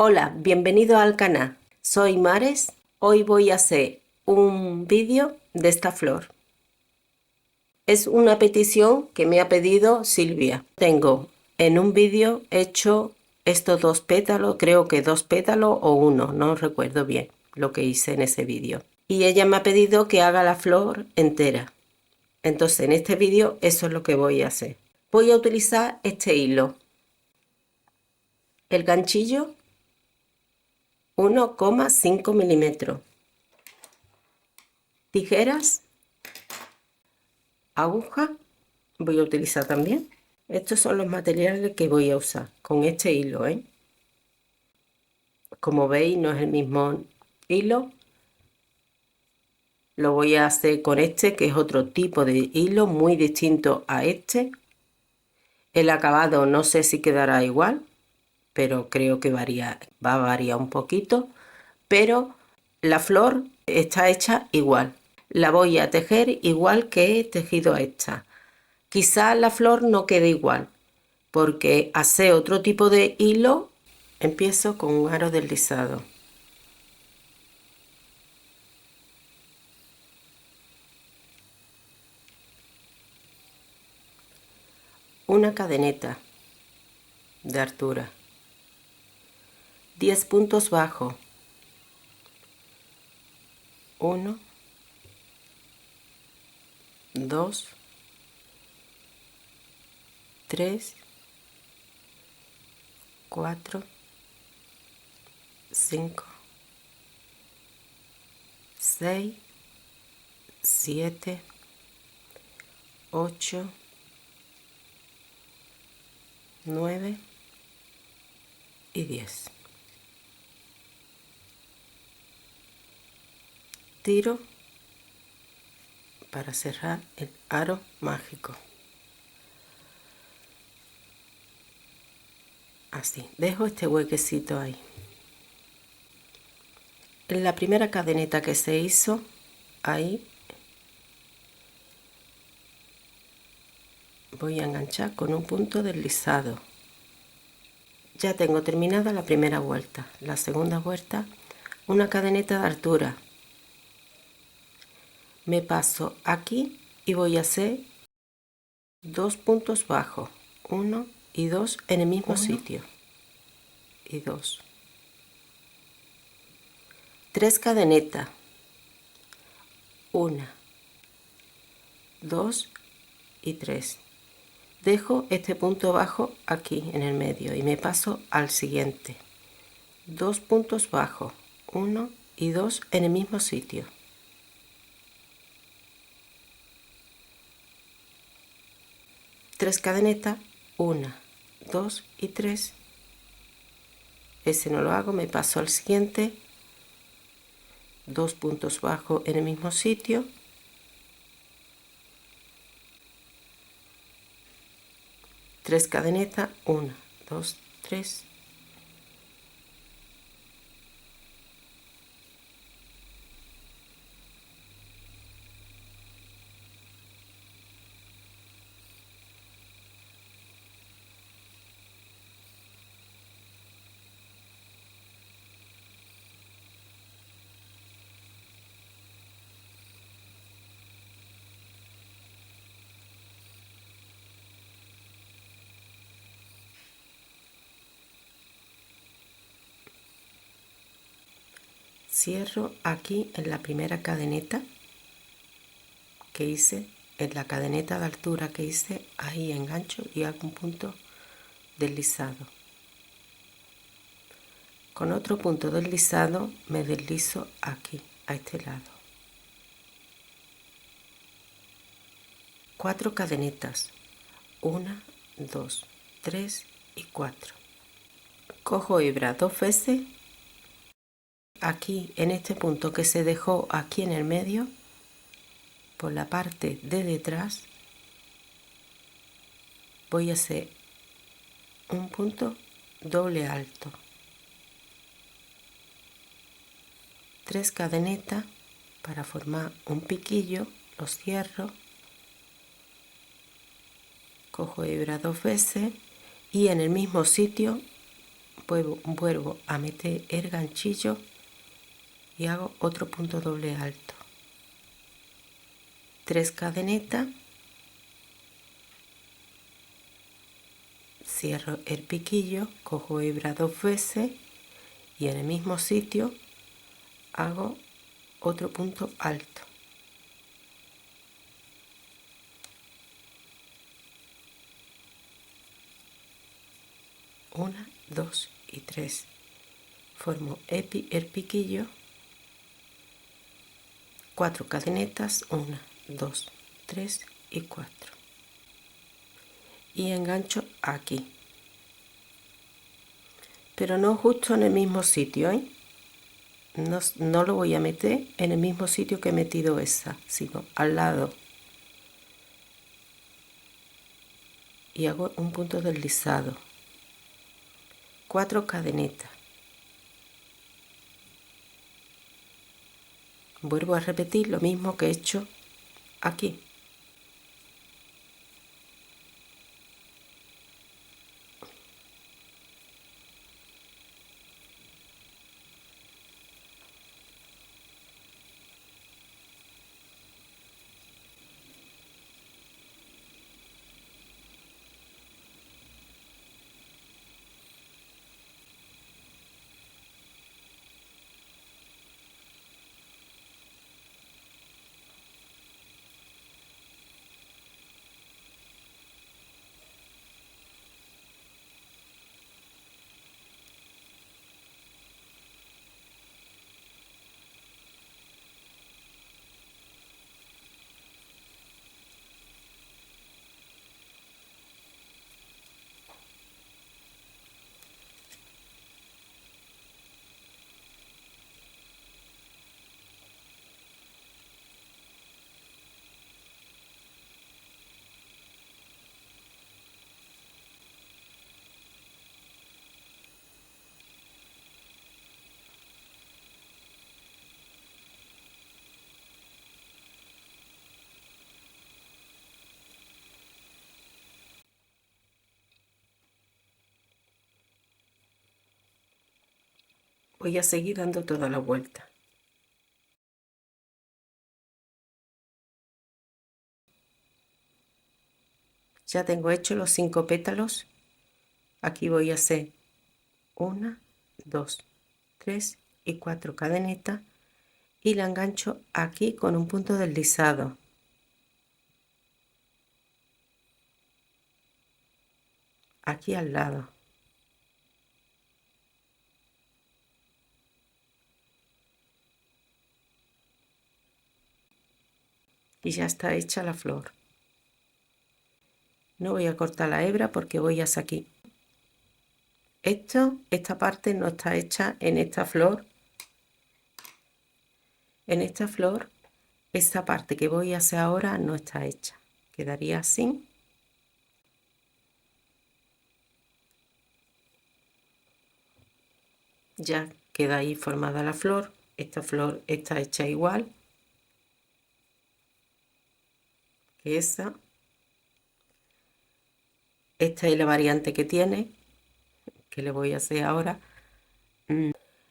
Hola, bienvenido al canal. Soy Mares. Hoy voy a hacer un vídeo de esta flor. Es una petición que me ha pedido Silvia. Tengo en un vídeo hecho estos dos pétalos, creo que dos pétalos o uno, no recuerdo bien lo que hice en ese vídeo. Y ella me ha pedido que haga la flor entera. Entonces en este vídeo eso es lo que voy a hacer. Voy a utilizar este hilo, el ganchillo 1,5 milímetros, tijeras, aguja, voy a utilizar también. Estos son los materiales que voy a usar con este hilo, ¿eh? Como veis, no es el mismo hilo. Lo voy a hacer con este, que es otro tipo de hilo muy distinto a este. El acabado no sé si quedará igual, pero creo que va a variar un poquito. Pero la flor está hecha igual. La voy a tejer igual que he tejido esta. Quizás la flor no quede igual, porque hacer otro tipo de hilo, empiezo con un aro deslizado. Una cadeneta de altura, 10 puntos bajos, 1, 2, 3, 4, 5, 6, 7, 8, 9 y 10. Tiro para cerrar el aro mágico. Así, dejo este huequecito ahí. En la primera cadeneta que se hizo, ahí voy a enganchar con un punto deslizado. Ya tengo terminada la primera vuelta. La segunda vuelta, una cadeneta de altura. Me paso aquí y voy a hacer 2 puntos bajos, 1 y 2 en el mismo sitio, y 2. 3 cadenetas, 1, 2 y 3. Dejo este punto bajo aquí en el medio y me paso al siguiente. 2 puntos bajos, 1 y 2 en el mismo sitio. 3 cadenetas, 1, 2 y 3. Ese no lo hago, me paso al siguiente. 2 puntos bajos en el mismo sitio. 3 cadenetas, 1, 2, 3. Cierro aquí en la primera cadeneta que hice, en la cadeneta de altura que hice, ahí engancho y hago un punto deslizado. Con otro punto deslizado me deslizo aquí, a este lado. 4 cadenetas, 1, 2, 3 y 4. Cojo hebra 2 veces. Aquí en este punto que se dejó aquí en el medio, por la parte de detrás, voy a hacer un punto doble alto. 3 cadenetas para formar un piquillo, los cierro, cojo hebra 2 veces y en el mismo sitio vuelvo a meter el ganchillo y hago otro punto doble alto, 3 cadenetas, cierro el piquillo, cojo hebra 2 veces y en el mismo sitio hago otro punto alto. Una, 2 y 3. Formo el piquillo, 4 cadenetas, 1, 2, 3 y 4. Y engancho aquí. Pero no justo en el mismo sitio, ¿eh? No lo voy a meter en el mismo sitio que he metido esa, sino al lado. Y hago un punto deslizado. 4 cadenetas. Vuelvo a repetir lo mismo que he hecho aquí. Voy a seguir dando toda la vuelta. Ya tengo hecho los 5 pétalos. Aquí voy a hacer 1, 2, 3 y 4 cadenetas y la engancho aquí con un punto deslizado. Aquí al lado. Y ya está hecha la flor. No voy a cortar la hebra porque voy hasta aquí. Esta parte no está hecha en esta flor. En esta flor, esta parte que voy a hacer ahora no está hecha. Quedaría así. Ya queda ahí formada la flor. Esta flor está hecha igual que esa. Esta es la variante que tiene, que le voy a hacer ahora.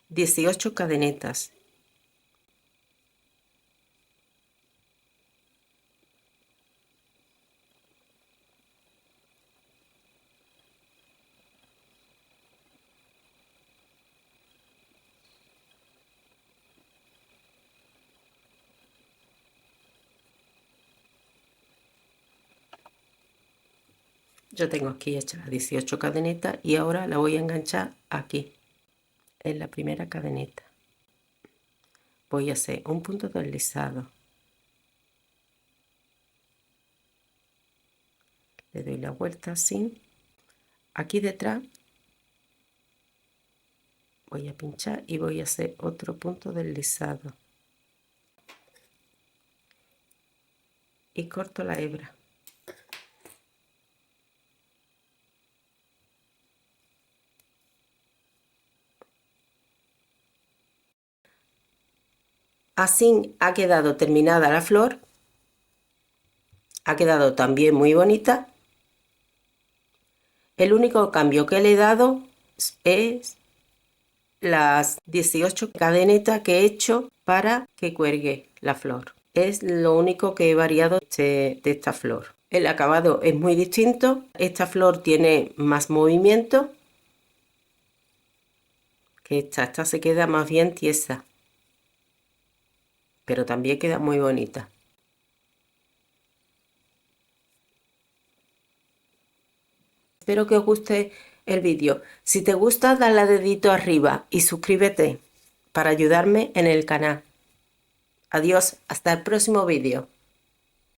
18 cadenetas. Yo tengo aquí hecha las 18 cadenetas y ahora la voy a enganchar aquí, en la primera cadeneta. Voy a hacer un punto deslizado. Le doy la vuelta así. Aquí detrás voy a pinchar y voy a hacer otro punto deslizado. Y corto la hebra. Así ha quedado terminada la flor. Ha quedado también muy bonita. El único cambio que le he dado es las 18 cadenetas que he hecho para que cuelgue la flor. Es lo único que he variado de esta flor. El acabado es muy distinto. Esta flor tiene más movimiento que esta. Esta se queda más bien tiesa, pero también queda muy bonita. Espero que os guste el vídeo. Si te gusta, dale a dedito arriba y suscríbete para ayudarme en el canal. Adiós, hasta el próximo vídeo.